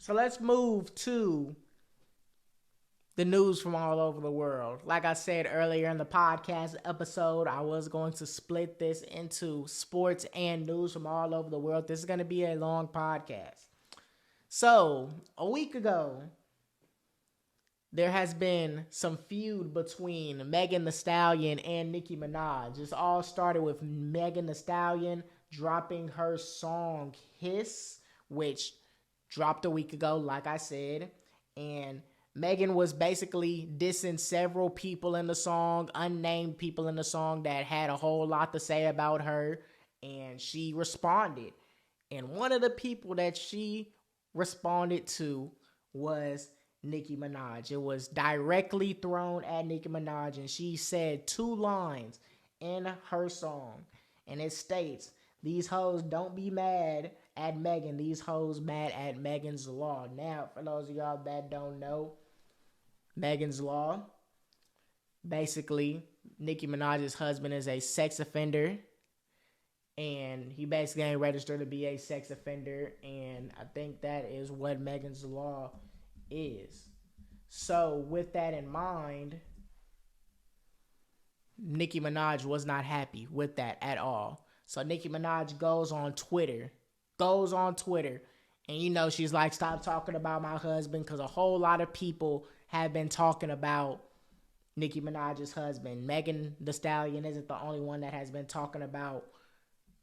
So let's move to the news from all over the world. Like I said earlier in the podcast episode, I was going to split this into sports and news from all over the world. This is going to be a long podcast. So, a week ago, there has been some feud between Megan Thee Stallion and Nicki Minaj. This all started with Megan Thee Stallion dropping her song Hiss, which dropped a week ago, like I said. And Megan was basically dissing several people in the song, unnamed people in the song that had a whole lot to say about her. And she responded. And one of the people that she responded to was Nicki Minaj. It was directly thrown at Nicki Minaj, and she said 2 lines in her song. And it states, "These hoes don't be mad at Megan. These hoes mad at Megan's Law." Now, for those of y'all that don't know, Megan's Law, basically, Nicki Minaj's husband is a sex offender. And he basically ain't registered to be a sex offender. And I think that is what Megan's Law is. So with that in mind, Nicki Minaj was not happy with that at all. So Nicki Minaj goes on Twitter. And she's like, "Stop talking about my husband," because a whole lot of people have been talking about Nicki Minaj's husband. Megan Thee Stallion isn't the only one that has been talking about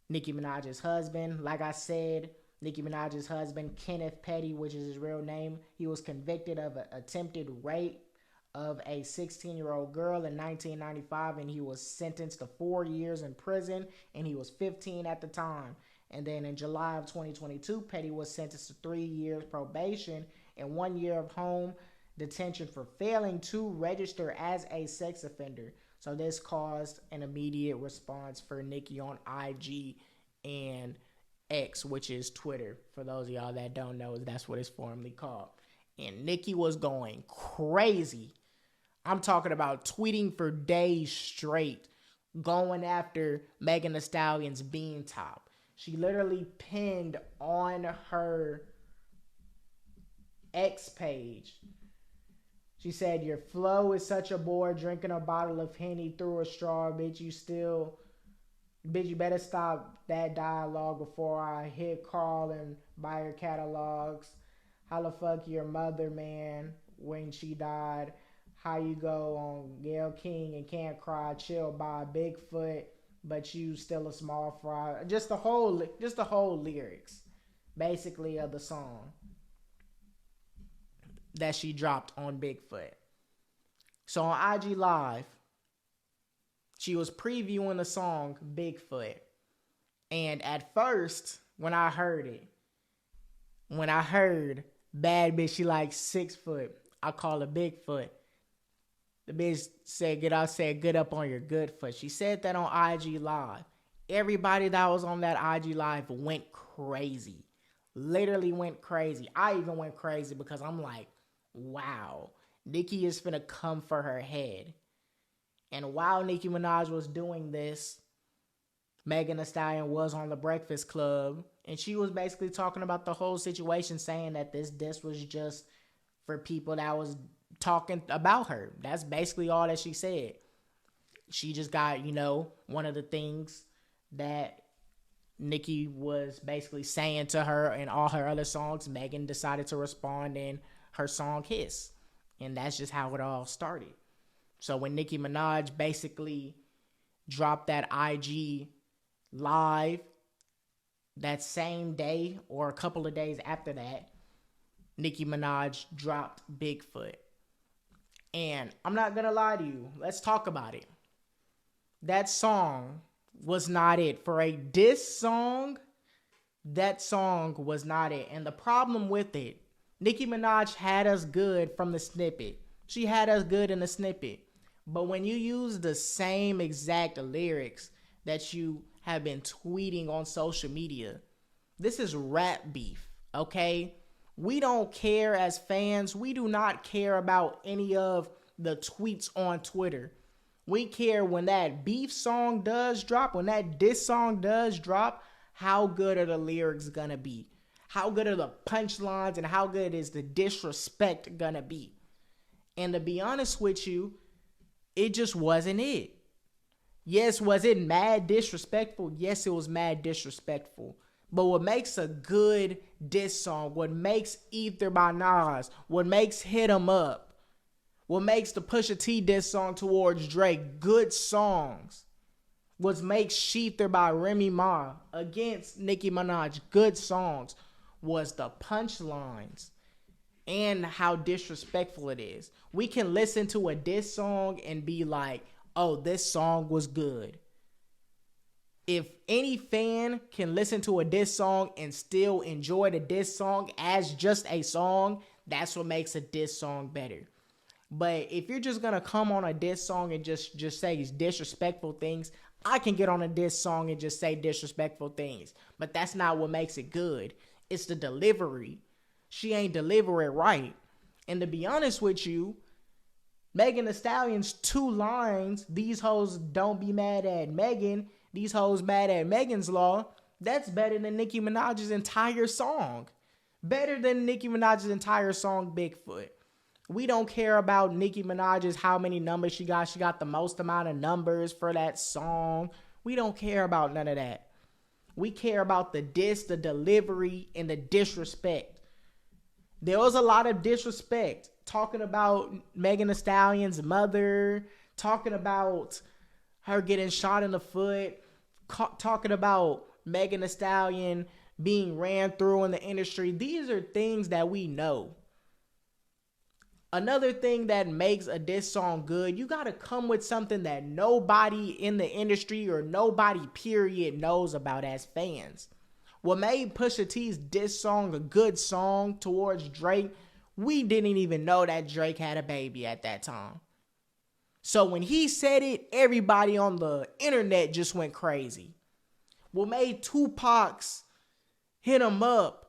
Nicki Minaj's husband. Like I said, Nicki Minaj's husband, Kenneth Petty, which is his real name, he was convicted of an attempted rape of a 16-year-old girl in 1995, and he was sentenced to 4 years in prison, and he was 15 at the time. And then in July of 2022, Petty was sentenced to 3 years probation and 1 year of home detention for failing to register as a sex offender. So this caused an immediate response for Nicki on IG and X, which is Twitter. For those of y'all that don't know, that's what it's formerly called. And Nicki was going crazy. I'm talking about tweeting for days straight, going after Megan Thee Stallion's bean top. She literally pinned on her X page. She said, "Your flow is such a bore, drinking a bottle of Henny through a straw, bitch. You better stop that dialogue before I hit Carl and buy your catalogs. How the fuck your mother, man, when she died? How you go on Gayle King and can't cry, chill by Bigfoot, but you still a small fry." Just the whole lyrics, basically, of the song that she dropped on Bigfoot. So on IG Live, she was previewing the song Bigfoot. And at first, when I heard bad bitch, she like 6 foot, I call her Bigfoot. The bitch said, "Get up on your good foot." She said that on IG Live. Everybody that was on that IG Live went crazy. Literally went crazy. I even went crazy because I'm like, wow, Nicki is finna come for her head. And while Nicki Minaj was doing this, Megan Thee Stallion was on The Breakfast Club, and she was basically talking about the whole situation, saying that this diss was just for people that was talking about her. That's basically all that she said. She just got, one of the things that Nicki was basically saying to her in all her other songs, Megan decided to respond in her song Hiss. And that's just how it all started. So when Nicki Minaj basically dropped that IG Live that same day or a couple of days after that, Nicki Minaj dropped Bigfoot. And I'm not going to lie to you. Let's talk about it. That song was not it. For a diss song, that song was not it. And the problem with it, Nicki Minaj had us good from the snippet. She had us good in the snippet. But when you use the same exact lyrics that you have been tweeting on social media, this is rap beef, okay? We don't care as fans. We do not care about any of the tweets on Twitter. We care when that beef song does drop, when that diss song does drop, how good are the lyrics gonna be? How good are the punchlines and how good is the disrespect gonna be? And to be honest with you, it just wasn't it. Yes, was it mad disrespectful? Yes, it was mad disrespectful. But what makes a good diss song, what makes Ether by Nas, what makes Hit 'Em Up, what makes the Pusha T diss song towards Drake good songs, what makes Sheether by Remy Ma against Nicki Minaj good songs, was the punchlines and how disrespectful it is. We can listen to a diss song and be like, oh, this song was good. If any fan can listen to a diss song and still enjoy the diss song as just a song, that's what makes a diss song better. But if you're just gonna come on a diss song and just say disrespectful things, I can get on a diss song and just say disrespectful things. But that's not what makes it good. It's the delivery. She ain't deliver it right. And to be honest with you, Megan Thee Stallion's 2 lines, these hoes don't be mad at Megan, these hoes mad at Megan's Law, that's better than Nicki Minaj's entire song. Better than Nicki Minaj's entire song, Bigfoot. We don't care about Nicki Minaj's how many numbers she got. She got the most amount of numbers for that song. We don't care about none of that. We care about the diss, the delivery, and the disrespect. There was a lot of disrespect. Talking about Megan Thee Stallion's mother. Talking about her getting shot in the foot. Talking about Megan Thee Stallion being ran through in the industry. These are things that we know. Another thing that makes a diss song good, you got to come with something that nobody in the industry or nobody period knows about as fans. What made Pusha T's diss song a good song towards Drake, we didn't even know that Drake had a baby at that time. So when he said it, everybody on the internet just went crazy. What made Tupac's Hit 'Em Up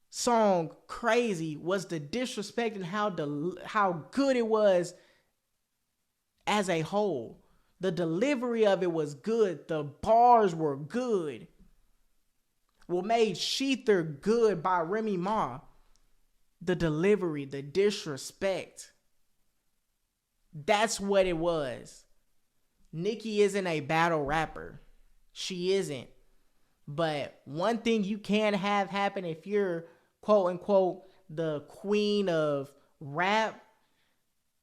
song crazy was the disrespect and how good it was as a whole. The delivery of it was good. The bars were good. What made Sheether good by Remy Ma, the delivery, the disrespect. That's what it was. Nicki isn't a battle rapper. She isn't. But one thing you can have happen if you're quote unquote the queen of rap,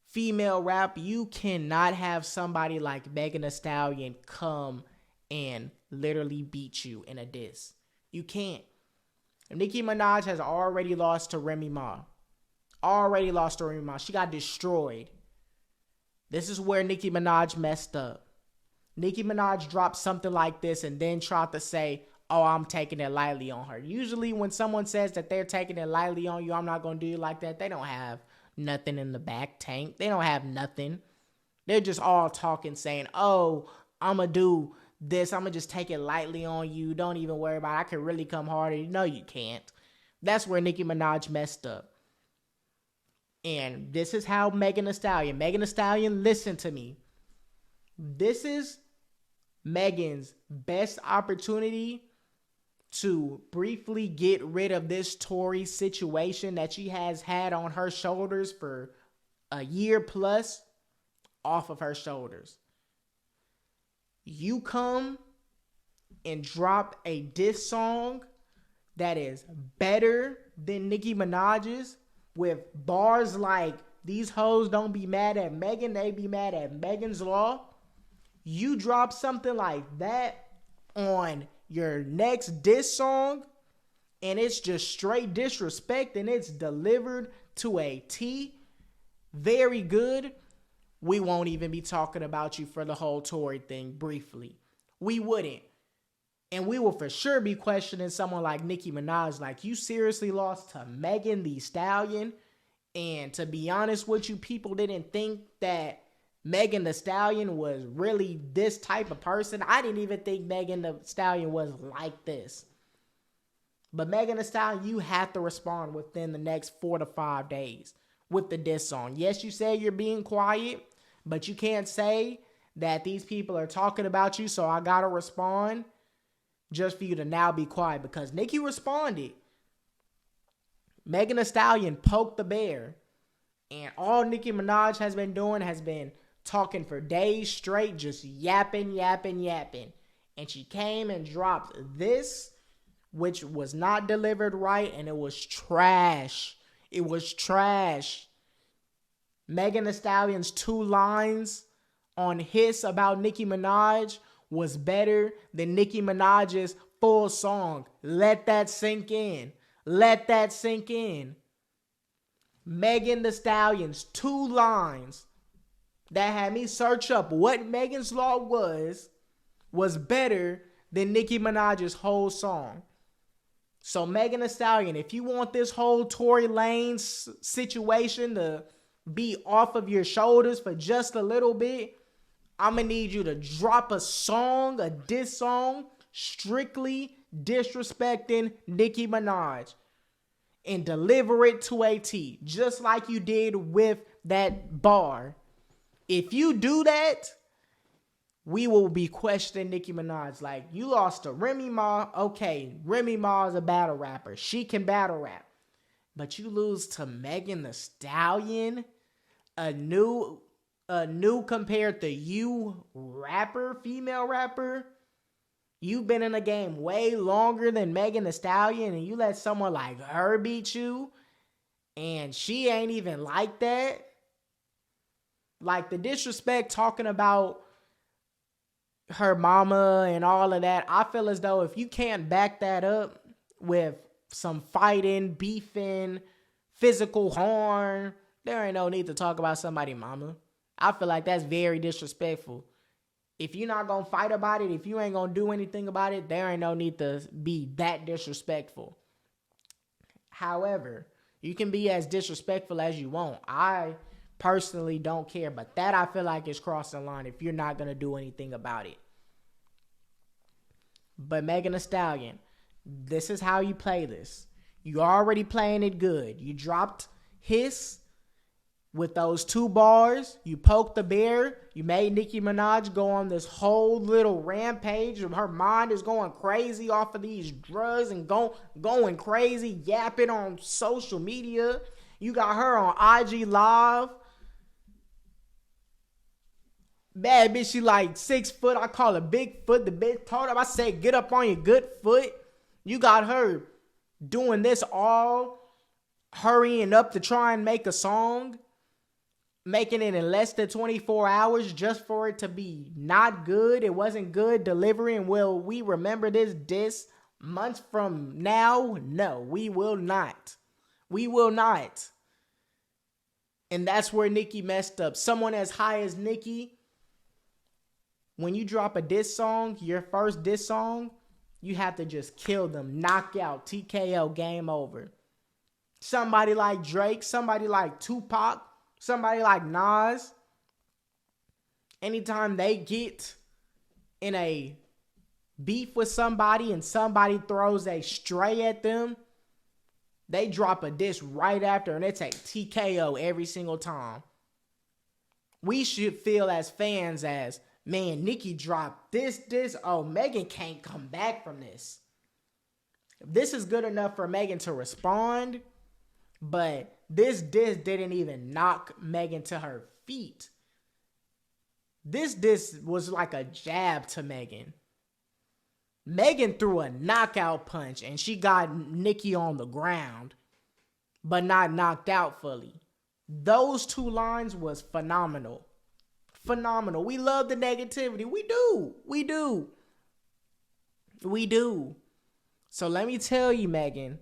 female rap, you cannot have somebody like Megan Thee Stallion come and literally beat you in a diss. You can't. Nicki Minaj has already lost to Remy Ma. She got destroyed. This is where Nicki Minaj messed up. Nicki Minaj dropped something like this and then tried to say, oh, I'm taking it lightly on her. Usually when someone says that they're taking it lightly on you, I'm not going to do you like that, they don't have nothing in the back tank. They don't have nothing. They're just all talking, saying, oh, I'm going to do this. I'm going to just take it lightly on you. Don't even worry about it. I can really come harder. No, you can't. That's where Nicki Minaj messed up. And this is how Megan Thee Stallion, listen to me. This is Megan's best opportunity to briefly get rid of this Tory situation that she has had on her shoulders for a year plus off of her shoulders. You come and drop a diss song that is better than Nicki Minaj's with bars like, these hoes don't be mad at Megan, they be mad at Megan's Law. You drop something like that on your next diss song and it's just straight disrespect and it's delivered to a T, very good, we won't even be talking about you for the whole Tory thing briefly. We wouldn't. And we will for sure be questioning someone like Nicki Minaj, like, you seriously lost to Megan Thee Stallion? And to be honest with you, people didn't think that Megan Thee Stallion was really this type of person. I didn't even think Megan Thee Stallion was like this. But Megan Thee Stallion, you have to respond within the next 4 to 5 days with the diss song. Yes, you say you're being quiet, but you can't say that these people are talking about you, so I gotta respond just for you to now be quiet, because Nicki responded. Megan Thee Stallion poked the bear. And all Nicki Minaj has been doing has been talking for days straight, just yapping. And she came and dropped this, which was not delivered right, and it was trash. It was trash. Megan Thee Stallion's 2 lines on Hiss about Nicki Minaj was better than Nicki Minaj's full song. Let that sink in. Let that sink in. Megan Thee Stallion's 2 lines that had me search up what Megan's Law was better than Nicki Minaj's whole song. So Megan Thee Stallion, if you want this whole Tory Lanez situation to be off of your shoulders for just a little bit, I'm going to need you to drop a song, a diss song, strictly disrespecting Nicki Minaj. And deliver it to a T, just like you did with that bar. If you do that, we will be questioning Nicki Minaj. Like, you lost to Remy Ma. Okay, Remy Ma is a battle rapper. She can battle rap. But you lose to Megan Thee Stallion, a new compared to you rapper, female rapper. You've been in the game way longer than Megan Thee Stallion, and you let someone like her beat you, and she ain't even like that. Like, the disrespect talking about her mama and all of that, I feel as though if you can't back that up with some fighting, beefing, physical harm, there ain't no need to talk about somebody's mama. I feel like that's very disrespectful. If you're not going to fight about it, if you ain't going to do anything about it, there ain't no need to be that disrespectful. However, you can be as disrespectful as you want. I personally don't care, but that I feel like is crossing the line if you're not going to do anything about it. But Megan Thee Stallion, this is how you play this. You already playing it good. You dropped Hiss with those 2 bars. You poked the bear. You made Nicki Minaj go on this whole little rampage. Her mind is going crazy off of these drugs and going crazy, yapping on social media. You got her on IG Live. Bad bitch, she like 6 foot. I call her big foot. The bitch told her, I said, get up on your good foot. You got her doing this all, hurrying up to try and make a song, making it in less than 24 hours just for it to be not good. It wasn't good delivery. And will we remember this diss months from now? No, we will not. We will not. And that's where Nicki messed up. Someone as high as Nicki, when you drop a diss song, your first diss song, you have to just kill them, knock out, TKO, game over. Somebody like Drake, somebody like Tupac, somebody like Nas, anytime they get in a beef with somebody and somebody throws a stray at them, they drop a diss right after and it's a TKO every single time. We should feel as fans as, man, Nicki dropped this. Oh, Megan can't come back from this. This is good enough for Megan to respond, but this diss didn't even knock Megan to her feet. This diss was like a jab to Megan. Megan threw a knockout punch and she got Nicki on the ground, but not knocked out fully. Those 2 lines was phenomenal. Phenomenal. We love the negativity. We do. We do. We do. So let me tell you, Megan,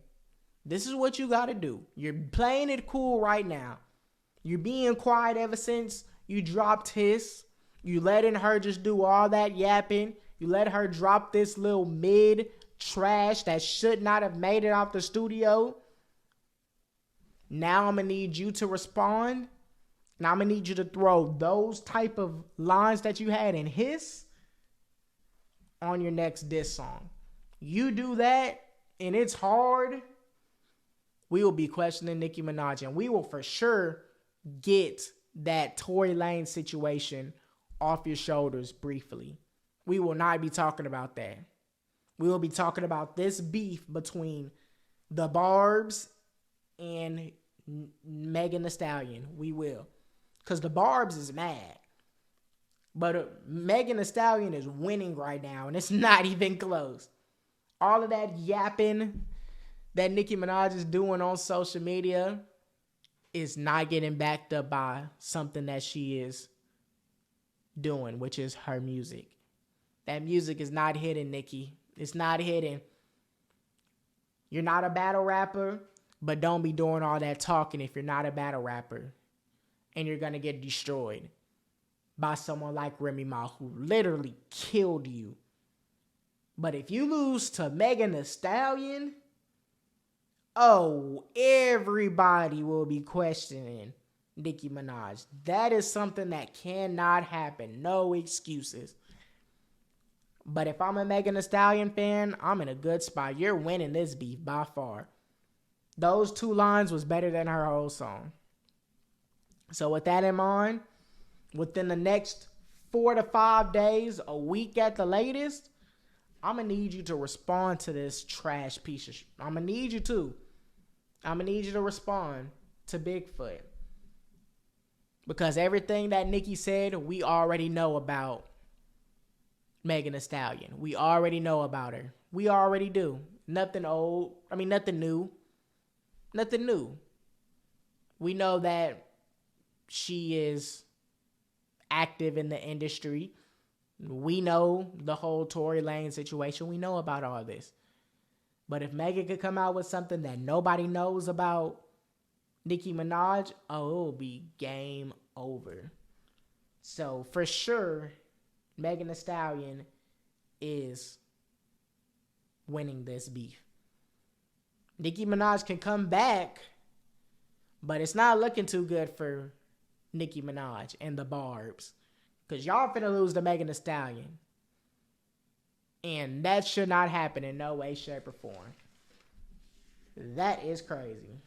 this is what you got to do. You're playing it cool right now. You're being quiet ever since you dropped Hiss. You letting her just do all that yapping. You let her drop this little mid trash that should not have made it out the studio. Now I'm going to need you to respond. Now I'm going to need you to throw those type of lines that you had in Hiss on your next diss song. You do that, and it's hard, we will be questioning Nicki Minaj, and we will for sure get that Tory Lanez situation off your shoulders briefly. We will not be talking about that. We will be talking about this beef between the Barbs and Megan Thee Stallion. We will. Because the Barbs is mad. But Megan Thee Stallion is winning right now, and it's not even close. All of that yapping that Nicki Minaj is doing on social media is not getting backed up by something that she is doing, which is her music. That music is not hitting, Nicki. It's not hitting. You're not a battle rapper, but don't be doing all that talking if you're not a battle rapper. And you're going to get destroyed by someone like Remy Ma, who literally killed you. But if you lose to Megan Thee Stallion, oh, everybody will be questioning Nicki Minaj. That is something that cannot happen. No excuses. But if I'm a Megan Thee Stallion fan, I'm in a good spot. You're winning this beef by far. Those 2 lines was better than her whole song. So with that in mind, within the next 4 to 5 days, a week at the latest, I'm going to need you to respond to this trash piece of shit. I'm going to need you to. I'm going to need you to respond to Bigfoot. Because everything that Nicki said, we already know about Megan Thee Stallion. We already know about her. We already do. Nothing old. Nothing new. Nothing new. We know that she is active in the industry. We know the whole Tory Lanez situation. We know about all this. But if Megan could come out with something that nobody knows about Nicki Minaj, oh, it will be game over. So for sure, Megan Thee Stallion is winning this beef. Nicki Minaj can come back, but it's not looking too good for Nicki Minaj and the Barbs. Because y'all finna lose to Megan Thee Stallion. And that should not happen in no way, shape, or form. That is crazy.